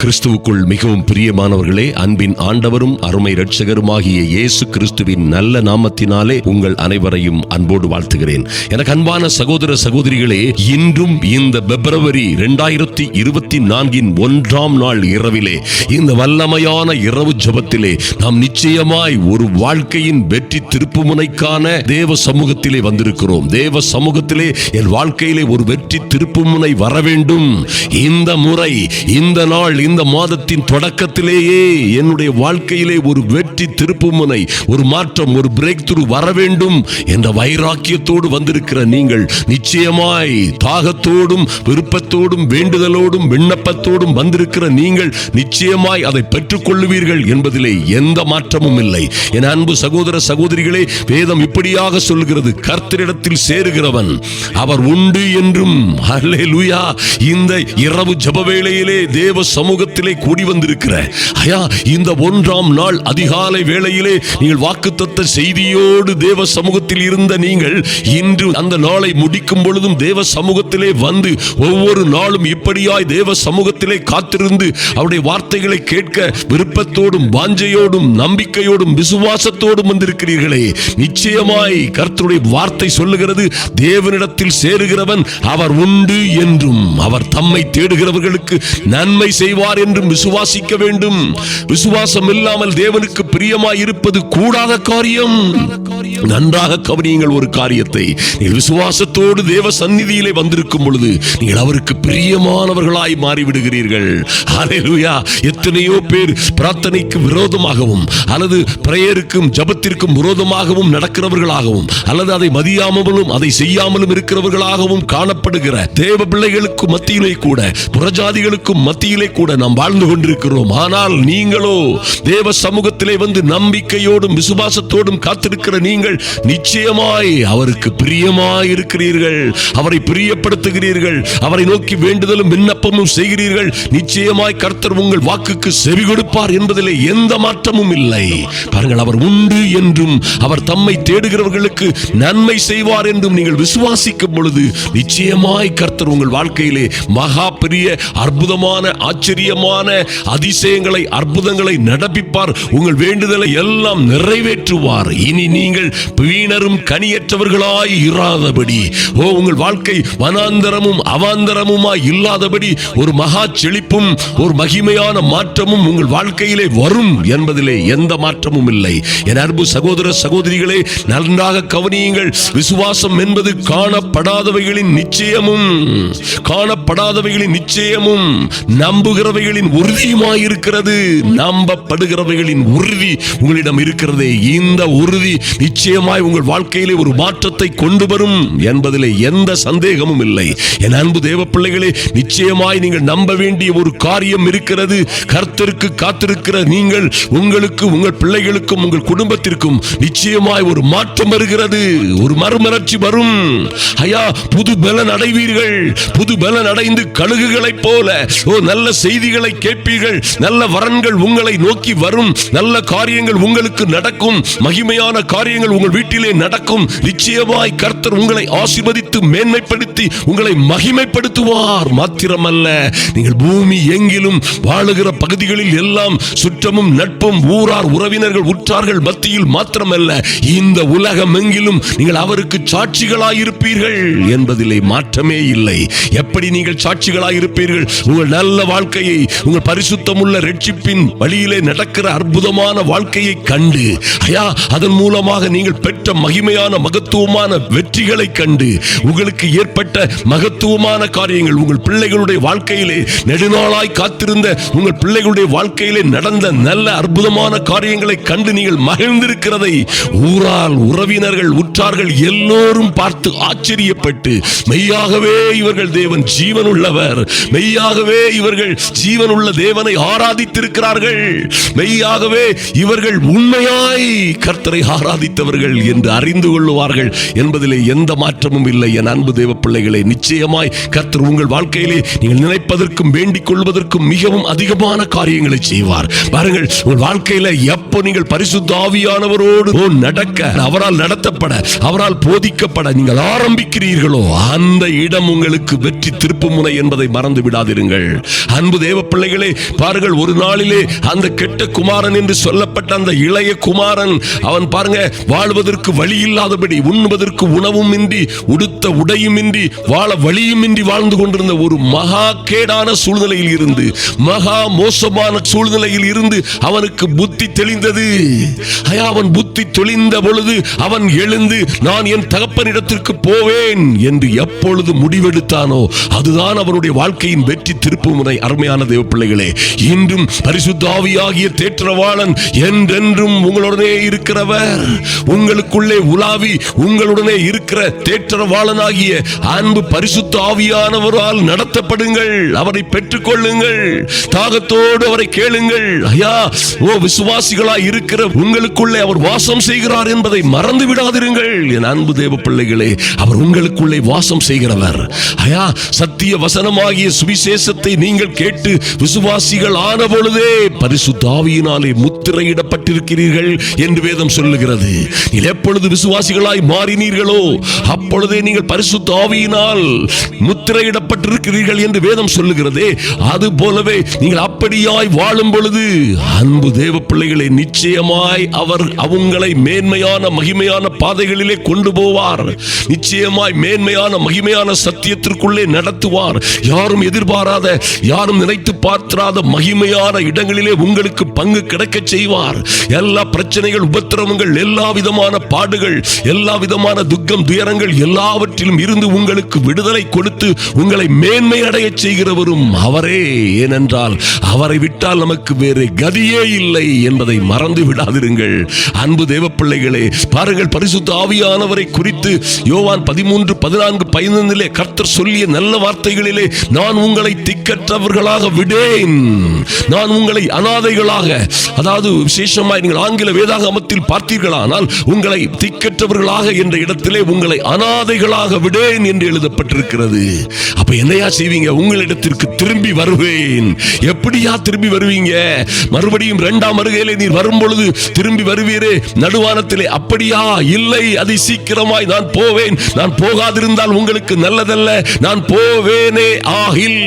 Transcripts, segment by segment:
கிறிஸ்துவுக்குள் மிகவும் பிரியமானவர்களே, அன்பின் ஆண்டவரும் அருமை இரட்சகருமாகிய இயேசு கிறிஸ்துவின் நல்ல நாமத்தினாலே உங்கள் அனைவரையும் அன்போடு வாழ்த்துகிறேன். எனக்கு அன்பான சகோதர சகோதரிகளே, இன்றும் இந்த பிப்ரவரி 2024 1ஆம் நாள் இரவிலே, இந்த வல்லமையான இரவு ஜெபத்திலே நாம் நிச்சயமாய் ஒரு வாழ்க்கையின் வெற்றி திருப்புமுனைக்கான தேவ சமூகத்திலே வந்திருக்கிறோம். தேவ சமூகத்திலே என் வாழ்க்கையிலே ஒரு வெற்றி திருப்புமுனை வர வேண்டும். இந்த முறை, இந்த நாள், இந்த மாதத்தின் தொடக்கத்திலேயே என்னுடைய வாழ்க்கையிலே ஒரு வெற்றி திருப்புமுனை, ஒரு மாற்றம், ஒரு பிரேக் த்ரூ வர வேண்டும் என்ற வைராக்கியத்தோடு வந்திருக்கிற நீங்கள், நிச்சயமாய் தாகத்தோடும் விருப்பத்தோடும் வேண்டுதலோடும் விண்ணப்பத்தோடும் வந்திருக்கிற நீங்கள் நிச்சயமாய் அதை பெற்றுக் கொள்ளுவீர்கள் என்பதிலே எந்த மாற்றமும் இல்லை. என் அன்பு சகோதர சகோதரிகளே, வேதம் இப்படியாக சொல்கிறது, கர்த்தரிடத்தில் சேருகிறவன் அவர் உண்டு என்றும். ஹல்லேலூயா! இந்த இரவு ஜெப வேளையிலே தேவ சமூகத்திலே கூடி வந்திருக்கிற இந்த 1ஆம் நாள் அதிகாலை வேளையிலே நீங்கள் வாக்குத்தத்த செய்தியோடு தேவ சமூகத்தில் இருந்த நீங்கள், இன்று அந்த நாளை முடிக்கும் பொழுதும் தேவ சமூகத்திலே வந்து ஒவ்வொரு நாளும் இப்படியாய் தேவ சமூகத்திலே காத்திருந்து அவருடைய வார்த்தைகளை கேட்க விருப்பத்தோடும் வாஞ்சையோடும் நம்பிக்கையோடும் விசுவாசத்தோடும் வந்திருக்கிறீர்களே, நிச்சயமாய் கர்த்தருடைய வார்த்தை சொல்லுகிறது, தேவனிடத்தில் சேருகிறவன் அவர் உண்டு என்றும் அவர் தம்மை தேடுகிறவர்களுக்கு நன்மை செய்வார் என்றும் விசுவாசிக்க வேண்டும். விசுவாசம் இல்லாமல் தேவனுக்கு பிரியமாய் இருப்பது கூடாத காரியம். நன்றாக கவனியுங்கள் ஒரு காரியத்தை. நீங்கள் விசுவாசத்தோடு தேவ சந்நிதியிலே வந்திருக்கும் பொழுது நீங்கள் அவருக்கு பிரியமானவர்களாய் மாறிவிடுகிறீர்கள். ஹல்லேலூயா! எத்தனையோ பேர் பிரார்த்தனைக்கு விரோதமாகவும் அல்லது பிரேயருக்கும் ஜபத்திற்கும் விரோதமாகவும் நடக்கிறவர்களாகவும் அல்லது அதை மதியாமலும் அதை செய்யாமலும் இருக்கிறவர்களாகவும் காணப்படுகிற தேவ பிள்ளைகளுக்கு மத்தியிலே கூட, புறஜாதிகளுக்கும் மத்தியிலே கூட நாம் வாழ்ந்து கொண்டிருக்கிறோம். ஆனால் நீங்களோ தேவ சமூகத்திலே வந்து நம்பிக்கையோடும் விசுவாசத்தோடும் காத்திருக்கிற நீங்கள் நிச்சயமாய் அவருக்கு பிரியமாய் இருக்கிறீர்கள். அவரை பிரியப்படுத்துகிறீர்கள். அவரை நோக்கி வேண்டுதலும் விண்ணப்பமும் செய்கிறீர்கள். நிச்சயமாய் கர்த்தர் உங்கள் வாக்குக்கு செவி கொடுப்பார் என்பதிலே எந்த மாற்றமும் இல்லை. பாருங்கள், அவர் உண்டு என்றும் அவர் தம்மை தேடுகிறவர்களுக்கு நன்மை செய்வார் என்றும் நீங்கள் விசுவாசிக்கும் பொழுது நிச்சயமாய் கர்த்தர் உங்கள் வாழ்க்கையிலே மகா பெரிய அற்புதமான ஆச்சரியமான அதிசயங்களை அற்புதங்களை நடப்பிப்பார். உங்கள் வேண்டுதலை எல்லாம் நிறைவேற்றுவார். இனி நீங்கள் வீணரும் கனியற்றவர்களாய் இராதபடி, உங்கள் வாழ்க்கை வனாந்தரமும் அவாந்தரமுமாய் இல்லாதபடி ஒரு மகா செழிப்பும் ஒரு மகிமையான மாற்றமும் உங்கள் வாழ்க்கையிலே வரும் என்பதிலே எந்த மாற்றமும் இல்லை. என் அன்பு சகோதர சகோதரிகளே, நன்றாக கவனியுங்கள். விசுவாசம் என்பது காணப்படாதவைகளின் நிச்சயமும், காணப்படாதவைகளின் நிச்சயமும், நம்புகிறவைகளின் உறுதியுமாயிருக்கிறது. நம்பப்படுகிறவைகளின் உறுதி உங்களிடம் இருக்கிறதே, இந்த உறுதி நிச்சயமாய் உங்கள் வாழ்க்கையிலே ஒரு மாற்றத்தை கொண்டு வரும் என்பதிலே எந்த சந்தேகமும் இல்லை. என் அன்பு தேவ பிள்ளைகளே, நிச்சயமாய் நீங்கள் நம்ப வேண்டிய ஒரு காரியம் இருக்கிறது. கர்த்தருக்கு காத்திருக்கிற நீங்கள், உங்களுக்கு, உங்கள் பிள்ளைகளுக்கும் உங்கள் குடும்பத்திற்கும் நிச்சயமாய் ஒரு மாற்றம் வருகிறது. ஒரு மறுமலர்ச்சி வரும். புது பலன் அடைவீர்கள். புது பலன் அடைந்து கழுகுகளைப் போல நல்ல செய்திகளை கேட்பீர்கள். நல்ல வரன்கள் உங்களை நோக்கி வரும். நல்ல காரியங்கள் உங்களுக்கு நடக்கும். மகிமையான காரியங்கள் உங்கள் வீட்டிலே நடக்கும். நிச்சயமாய் கர்த்தர் உங்களை ஆசீர்வதித்து மேன்மைப்படுத்தி உங்களை மகிமைப்படுத்துவார். மாத்திரமல்ல, நீங்கள் பூமி எங்கிலும் வாழுகிற பகுதிகளில் எல்லாம் சுற்றமும் நட்பும் ஊரார் உறவினர்கள் உற்றார்கள் மத்தியில் மாத்திரமல்ல, இந்த உலகம் எங்கிலும் நீங்கள் அவருக்கு சாட்சிகளாயிருப்பீர்கள் என்பதிலே மாற்றமே இல்லை. எப்படி நீங்கள் சாட்சிகளாயிருப்பீர்கள்? உங்கள் நல்ல வாழ்க்கையை, உங்கள் பரிசுத்தமுள்ள ரட்சிப்பின் வழியிலே நடக்கிற அற்புதமான வாழ்க்கையை கண்டு, அதன் மூலமாக நீங்கள் பெற்ற மகிமையான மகத்துவமான வெற்றிகளை கண்டு, உங்களுக்கு ஏற்பட்ட மகத்துவமான காரியங்கள், உங்கள் பிள்ளைகளுடைய வாழ்க்கையிலே நெடுநாளாய் காத்திருந்த உங்கள் பிள்ளைகளுடைய வாழ்க்கையிலே நடந்த நல்ல அற்புதமான காரியங்களை கண்டு நீங்கள் மகிழ்ந்திருக்கிறதை ஊரால் உறவினர்கள் உற்றார்கள் எல்லோரும் பார்த்து ஆச்சரியப்பட்டு, மெய்யாகவே இவர்கள் தேவன் ஜீவன் உள்ளவர், மெய்யாகவே இவர்கள் ஜீவனுள்ள தேவனை ஆராதித்திருக்கிறார்கள், மெய்யாகவே இவர்கள் உண்மையாய் கர்த்தரை ஆராதித்தவர்கள் என்று அறிந்து கொள்ளுவார்கள் என்பதிலே எந்த மாற்றமும் இல்லை. என் அன்பு தேவ பிள்ளைகளே, நிச்சயமாய் கர்த்தர் உங்கள் வாழ்க்கையிலே நீங்கள் நினைப்பதற்கும் வேண்டிக் கொள்வதற்கும் மிகவும் அதிகமான காரியங்களை செய்வார். பாருங்கள், உங்கள் வாழ்க்கையில எப்போ நீங்கள் பரிசுத்த ஆவியானவரோடு நடக்க, அவரால் நடத்தப்பட, அவரால் போதிக்கப்பட நீங்கள் ஆரம்பிக்கிறீர்களோ அந்த இடம் உங்களுக்கு வெற்றி திருப்பு முனை என்பதை மறந்து விடாதிருங்கள். அன்பு தேவ பிள்ளைகளே, பாருங்கள், ஒரு நாளிலே அந்த கெட்ட குமாரன் என்று சொல்லப்பட்ட அந்த இளைய குமாரன், அவன் பாருங்க, வாழ்வதற்கு வழி இல்லாதபடி, உண்ணுவதற்கு உணவும் இன்றி, உடுத்த உடையும் இன்றி, வாழ வழியும் இன்றி வாழ்ந்து கொண்டிருந்த ஒரு மகா கேடான சூழ்நிலையில் இருந்து, மகா மோசமான சூழ்நிலையில் இருந்து அவனுக்கு புத்தி தெளிந்தது. அவன் புத்தி தெளிந்த பொழுது அவன் எழுந்து, நான் என் தகப்பனிடத்திற்கு போவேன் என்று எப்பொழுது முடிவெடுத்தானோ அதுதான் அவனுடைய வாழ்க்கையின் வெற்றி திருப்பு முனை. அருமையான தேவ பிள்ளைகளே, இன்றும் பரிசுத்த ஆவியாகிய தேற்றவாளன் என்றென்றும் உங்களுடனே இருக்கிறவர், உங்களுக்குள்ளே உலாவி உங்களுடனே இருக்கிற தேற்றவாளனாகிய அன்பு பரிசுத்த ஆவியானவரால் நடத்தப்படுங்கள். அவரை பெற்றுக் கொள்ளுங்கள், தாகத்தோடு அவரை கேளுங்கள். ஐயா, விசுவாசிகளாய் இருக்கிற உங்களுக்குள்ளே அவர் வாசம் செய்கிறார் என்பதை மறந்து விடாதிருங்கள். என் அன்பு தேவ பிள்ளைகளே, அவர் உங்களுக்குள்ளே வாசம் செய்கிறவர். ஐயா, சத்திய வசனமாகிய சுவிசேஷத்தை நீங்கள் கேட்டு விசுவாசிகள் ஆன பொழுதே பரிசுத்த ஆவியினாலே முத்திரையிடப்பட்டிருக்கிறீர்கள் என்று வேதம் சொல்லுகிறது. நீங்கள் எப்பொழுது விசுவாசிகளாய் மாறினீர்களோ அப்பொழுதே நீங்கள் பரிசுத்த ஆவியினால் முத்திரையிடப்பட்டிருக்கிறீர்கள் என்று வேதம் சொல்லுகிறதே. அது போலவே நீங்கள் அப்படியாய் வாழும் பொழுது அன்பு தேவ பிள்ளைகளை, நிச்சயமாய் அவர் அவங்களை மேன்மையான மகிமையான பாதைகளிலே கொண்டு போவார். நிச்சயமாய் மேன்மையான மகிமையான சத்தியத்திற்குள்ளே நடத்துவார். யாரும் எதிர்பாராத, யாரும் நினைத்து பார்த்திராத மகிமையான இடங்களிலே உங்களுக்கு பங்கு கிடைக்க செய்வார். எல்லா பிரச்சனைகள், உபத்திரவங்கள், எல்லா விதமான பாடுகள், எல்லா விதமான துக்கம், துயரங்கள் எல்லாவற்றிலும் இருந்து உங்களுக்கு விடுதலை கொடுத்து உங்களை மேன்மை அடைய செய்கிறவரும் அவரே. ஏனென்றால் அவரை விட்டால் நமக்கு வேறு கதியே இல்லை என்பதை மறந்து விடாதிருங்கள். அன்பு தேவ பிள்ளைகளே, பாருங்கள், பரிசுத்த ஆவியானவரை குறித்து யோவான் 13:14-15 கர்த்தர் சொல்லிய நல்ல வார்த்தைகளிலே, நான் உங்களை திக்கற்றவர்களாக விடேன், நான் உங்களை அனாதைகளாக, அதாவது விசேஷமாய் நீங்கள் ஆங்கில வேதாகமத்தில் பார்த்தீர்களானால் உங்களை திக்கற்றவர்களாக என்ற இடத்திலே உங்களை அனாதைகளாக விடேன் என்று எழுதப்பட்டிருக்கிறது. அப்ப என்னையா செய்வீங்க? உங்களிடத்திற்கு திரும்பி வருவேன். எப்படியா திரும்பி வருவீங்க? மறுபடியும் இரண்டாம் வருகையிலே நீர் வரும் பொழுது திரும்பி வருவீரே நடுவானத்திலே. அப்படியா? இல்லை, அதை சீக்கிரமாய் நான் போவேன். நான் போகாதிருந்தால் உங்களுக்கு நல்லதல்ல. நான் போவேனே ஆகில்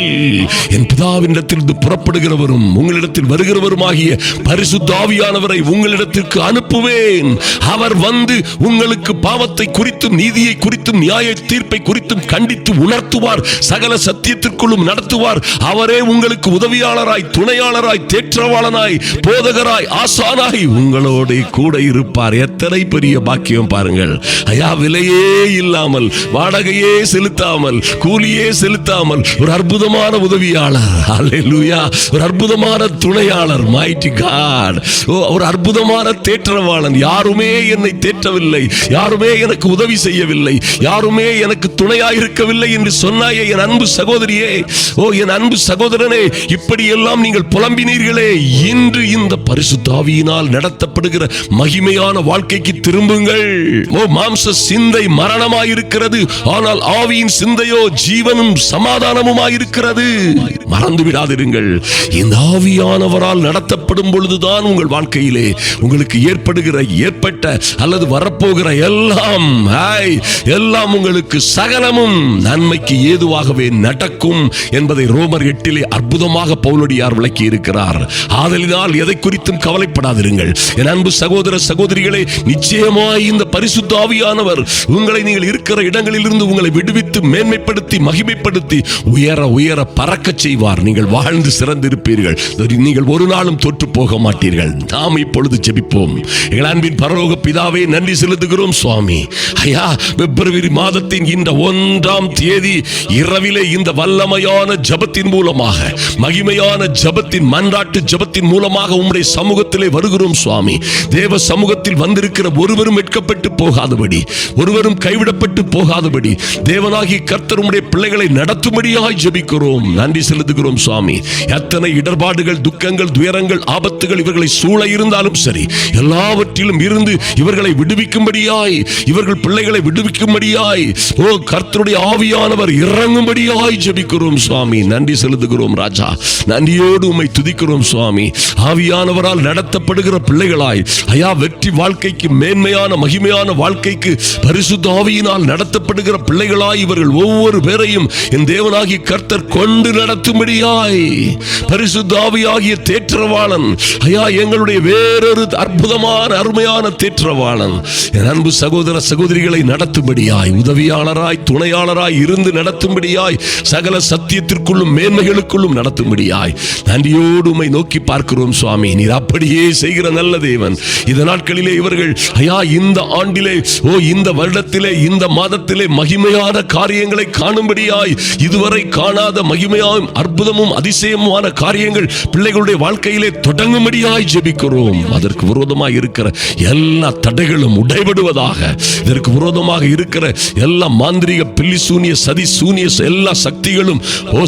என் பிதாவினிடத்திலிருந்து புறப்படுகிறவரும் உங்களிடத்தில் வருகிறவருமாகிய பரிசுத்த ஆவியானவரை உங்களிடத்திற்கு அனுப்புவேன். அவர் வந்து உங்களுக்கு பாவத்தை குறித்தும் நீதியை குறித்தும் நியாய தீர்ப்பை குறித்தும் கண்டித்து உணர்த்துவார். சகல சத்தியத்திற்குள்ளும் நடத்துவார். அவரே உங்களுக்கு உதவியாளராய், துணையாளராய், தேற்றவாளனாய், போதகராய், ஆசானாய் உங்களோட கூட இருப்பார். எத்தனை பெரிய பாக்கியம் பாருங்கள். ஐயா, விலையே இல்லாமல், வாடகையே செலுத்தாமல், கூலியே செலுத்தாமல் ஒரு அற்புதமான உதவியாளர், அல்லேலூயா, ஒரு அற்புதமான துணையாளர், மைட்டி காட், ஒரு அற்புதமான தேற்றவாளன். யாருமே என்னை தேற்றவில்லை, யாருமே எனக்கு உதவி செய்யவில்லை, யாருமே எனக்கு துணையாயிருக்கவில்லை என்று சொன்னாயே என் அன்பு சகோதரியே, என் அன்பு சகோதரனே, இப்படி எல்லாம் நீங்கள் புலம்பினீர்களே, இன்று இந்த பரிசுத்த ஆவியினால் நடத்தப்படுகிற மகிமையான வாழ்க்கைக்கு திரும்புங்கள். மாம்ச சிந்தை மரணமாயிருக்கிறது, ஆனால் ஆவியின் சிந்தையோ ஜீவனும் சமாதானமுமாயிருக்கிறது. மறந்து விடாதிருங்கள். இந்த ஆவியானவரால் நடத்தப்படும் பொழுதுதான் உங்கள் வாழ்க்கையிலே உங்களுக்கு ஏற்பட்ட அல்லது வரப்போகிற எல்லாம் உங்களுக்கு சகலமும் நன்மைக்கு ஏதுவாகவே நடக்கும் என்பதை ரோமர் 8 அற்புதமாக பவுலடியார் விளக்கி இருக்கிறார். ஆதலினால் எதை குறித்தும் கவலைப்படாதிருங்கள். என் அன்பு சகோதர சகோதரிகளே, நிச்சயமாய் இந்த பரிசுத்த ஆவியானவர் உங்களை நீங்கள் இருக்கிற இடங்களிலிருந்து உங்களை விடுவித்து மேன்மைப்படுத்தி மகிமைப்படுத்தி உயர உயர பறக்க செய்வார். நீங்கள் வாழ்ந்து சிறந்திருப்பீர்கள். நீங்கள் ஒரு நாளும் தோற்று போக மாட்டீர்கள். நாம் இப்பொழுது ஜெபிப்போம். எங்கள் அன்பின் பரலோக பிதாவே நன்றி செலுத்துகிறோம் சுவாமி. ஐயா, பிப்ரவரி மாதத்தின் இந்த 1ஆம் தேதி இரவிலே இந்த வல்லமையான ஜபத்தின் மூலமாக, மகிமையான ஜபத்தின் மன்றாட்டு ஜபத்தின் மூலமாக உம்முடைய சமூகத்திலே வருகிறோம் சுவாமி. தேவ சமூகத்தில் வந்திருக்கிற ஒருவரும் வெட்கப்பட்டு போகாதபடி, ஒருவரும் கைவிடப்பட்டு போகாதபடி தேவனாகி கர்த்தர் உம்முடைய பிள்ளைகளை நடத்தும்படியாய் ஜெபிக்கிறோம். நன்றி செலுத்துகிறோம் சுவாமி. எத்தனை இடர்பாடுகள், துக்கங்கள், துயரங்கள், ஆபத்துகள் இவர்களை சூழ இருந்தாலும் சரி, எல்லாவற்றிலும் இருந்து இவர்களை விடுவிக்கும்படியாய், இவர்கள் பிள்ளைகளை விடுவிக்கும்படியாய் கர்த்தருடைய ஆவியானவர் இறங்கும்படியாய் ஜெபிக்கிறோம் சுவாமி. நன்றி செலுத்துகிறோம் ராஜா. நன்றியோடு உம்மை துதிக்கிறோம் சுவாமி. ஆவியானவரால் நடத்தப்படுகிற பிள்ளைகளாய் ஐயா, வெற்றி வாழ்க்கைக்கு, மேன்மையான மகிமையான வாழ்க்கைக்கு பரிசுத்த ஆவியினால் நடத்தப்படுகிற பிள்ளைகளாய் இவர்கள் ஒவ்வொரு பேரையும் என் தேவனாகிய கர்த்தர் கொண்டு நடத்தும்படியாய் பரிசுத்த ஆவியாகிய தேற்றவாளன் ஐயா, எங்களுடைய வேறொரு அற்புதமான அருமையான தேற்றவாளன் என் அன்பு சகோதர சகோதரிகளை நடத்தும்படியாய், உதவியாளராய், துணையாளராய் இருந்து நடத்தும்படியாய், சகல சத்தியத்திற்குள்ளும் மேன்மைகளுக்குள்ளும் நடத்தும்படியாய் நன்றியோடு உம்மை நோக்கி பார்க்கிறோம் சுவாமி. நீர் அப்படியே செய்கிற நல்ல தேவன். இந்த நாட்களிலே இவர்கள் ஐயா, இந்த ஆண்டிலே, இந்த வருடத்திலே, இந்த மாதத்திலே மகிமையான காரியங்களை காணும்படியாய், இதுவரை காணாத மகிமையாயும் அற்புதமும் அதிசயமான காரியங்கள் பிள்ளைகளுடைய வாழ்க்கையிலே தொடங்கும்படியாய் ஜெபிக்கிறோம். அதற்கு விரோதமாக இருக்கிற எல்லா தடைகளும் உடைபடுவதாக, இதற்கு விரோதமாக இருக்கிற எல்லா மாந்திரிக, பில்லி சூனிய, சதி சூனிய எல்லா சக்திகளும்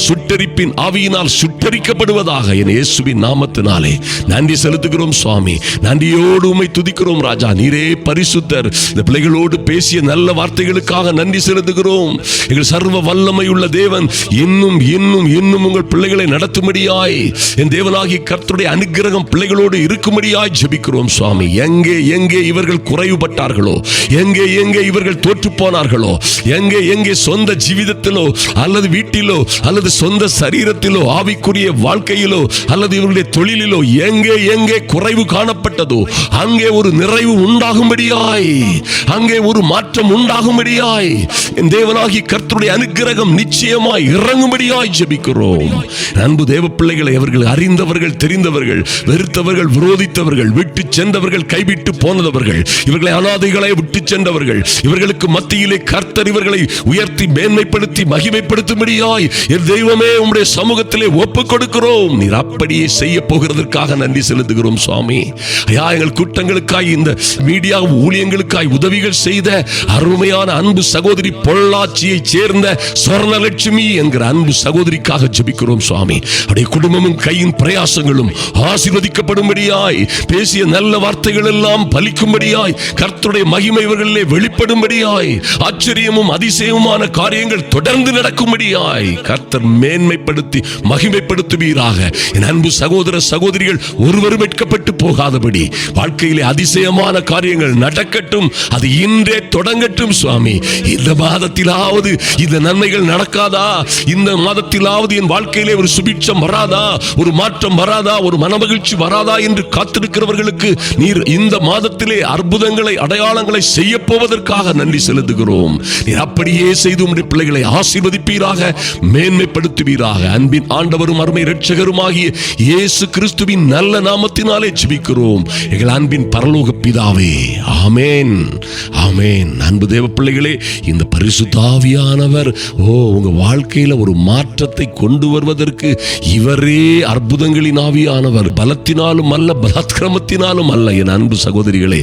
சுட்டரிப்பின் ஆவியினால் சுட்டரிக்கப்படுவதாக என் இயேசுவின் நாமத்தினாலே நன்றி செலுத்துகிறோம் சுவாமி. நன்றியோடு உம்மை துதிக்கிறோம் ராஜா. நீரே பரிசுத்தர். இந்த பிள்ளைகளோடு பேசிய நல்ல வார்த்தைகளுக்காக நன்றி செலுத்துகிறோம். எங்கள் சர்வ வல்லமை உள்ள தேவன் இன்னும் இன்னும் இன்னும் உங்கள் பிள்ளைகளை நடத்தும்படியாய், என் தேவனாகிய கர்த்தருடைய அனுக்கிரகம் பிள்ளைகளோடு இருக்கும்படியாய் ஜெபிக்கிறோம் சுவாமி. எங்கே எங்கே இவர்கள் குறைவுபட்டார்களோ, எங்கே எங்கே இவர்கள் தோற்று போனார்களோ, எங்கே எங்கே சொந்த ஜீவிதத்திலோ அல்லது வீட்டிலோ அல்லது சொந்த சரீரத்திலோ, ஆவிக்குரிய வாழ்க்கையிலோ அல்லது இவருடைய தொழிலிலோ எங்கே எங்கே குறைவு காணப்பட்டதோ அங்கே ஒரு நிறைவு உண்டாகும்படியாய், அங்கே ஒரு மாற்றம் உண்டாகும்படியாய் என் தேவனாகிய கர்த்தருடைய அனுக்கிரகம் நிச்சயமாய் இறங்கும்படியாய் ஜெபிக்கிறோம். அன்பு தேவ பிள்ளைகளை, அவர்கள் அறிந்தவர்கள், தெரிந்தவர்கள், வெறுத்தவர்கள், விரோதித்தவர்கள், விட்டு சென்றவர்கள், கைவிட்டு போனவர்கள், இவர்களை அனாதைகளை விட்டு சென்றவர்கள், இவர்களுக்கு மத்தியிலே கர்த்தர் இவர்களை உயர்த்தி மேன்மைப்படுத்தி மகிமைப்படுத்தும்படியாய் என் தெய்வமே உம்முடைய சமூகத்திலே ஒப்புக் கொடுக்கிறோம். நீர் அப்படியே செய்ய போகிறதற்காக நன்றி செலுத்துகிறோம் சுவாமி. ஐயா, எங்கள் கூட்டங்களுக்காய், இந்த மீடியா ஊழியங்களுக்காய் உதவிகள் செய்த அருமையான அன்பு சகோதரி பொள்ளாச்சியை சேர்ந்த சொர்ணலட்சுமி என்கிற அன்பு சகோதரிக்காக ஜெபிக்கிறோம் சுவாமி. அவருடைய குடும்பமும் கையின் பிரயாசங்களும் ஆசீர்வதிக்கப்படும்படியாய், பேசிய நல்ல வார்த்தைகள் எல்லாம் பலிக்கும்படியாய், கர்த்தருடைய மகிமை இவர்களிலே வெளிப்படும்படியாய், ஆச்சரியமும் அதிசயமுமான காரியங்கள் தொடர்ந்து நடக்கும்படியாய் கர்த்தர் மேன்மைப்படுத்தி மகிமைப்படுத்துவீராக. என் அன்பு சகோதர சகோதரிகள் ஒருவரும் வெட்கப்பட்டு போகாதபடி வாழ்க்கையிலே அதிசயமான காரியங்கள் நடக்கட்டும். அது இன்றே தொடங்கட்டும் சுவாமி. இந்த மாதத்திலாவது இந்த நன்மைகள் நடக்காதா? இந்த மாதத்திலாவது என் வாழ்க்கையிலே ஒரு சுபிட்சம் வராதா? ஒரு மாற்றம் வராதா? ஒரு மனமகிழ்ச்சி வராதா என்று காத்திருக்கிறவர்களுக்கு நீர் இந்த மாதத்திலே அற்புதங்களை, அடையாளங்களை செய்ய போவதற்காக நன்றி செலுத்துகிறோம். நீர் அப்படியே செய்து உம்முடைய பிள்ளைகளை ஆசீர்வதிப்பீராக, மேன்மைப்படுத்துவீராக. அன்பின் ஆண்டவரும் அருமை இரட்சகருமாகிய இயேசு கிறிஸ்துவின் நல்ல நாமத்தினாலே ஜெபிக்கிறோம் எங்கள் அன்பின் பரலோக பிதாவே. ஆமென், ஆமென். அன்பு தேவ பிள்ளைகளே, இந்த பரிசுத்த ஆவியானவர் உங்க வாழ்க்கையில ஒரு மாற்றத்தை கொண்டு வருவதற்கு இவரே அற்புதங்களின் ஆவியானவர். பலத்தினாலும் அல்ல, பலாத்கிரமத்தினாலும் அல்ல. என் அன்பு சகோதரிகளே,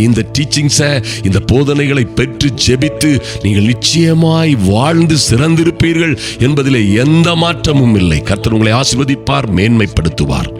இந்த டீச்சிங்ஸை, இந்த போதனைகளை பெற்று ஜெபித்து நீங்கள் நிச்சயமாய் வாழ்ந்து சிறந்திருப்பீர்கள் என்பதிலே எந்த மாற்றமும் இல்லை. கர்த்தர் உங்களை ஆசீர்வதிப்பார், மேன்மைப்படுத்துவார்.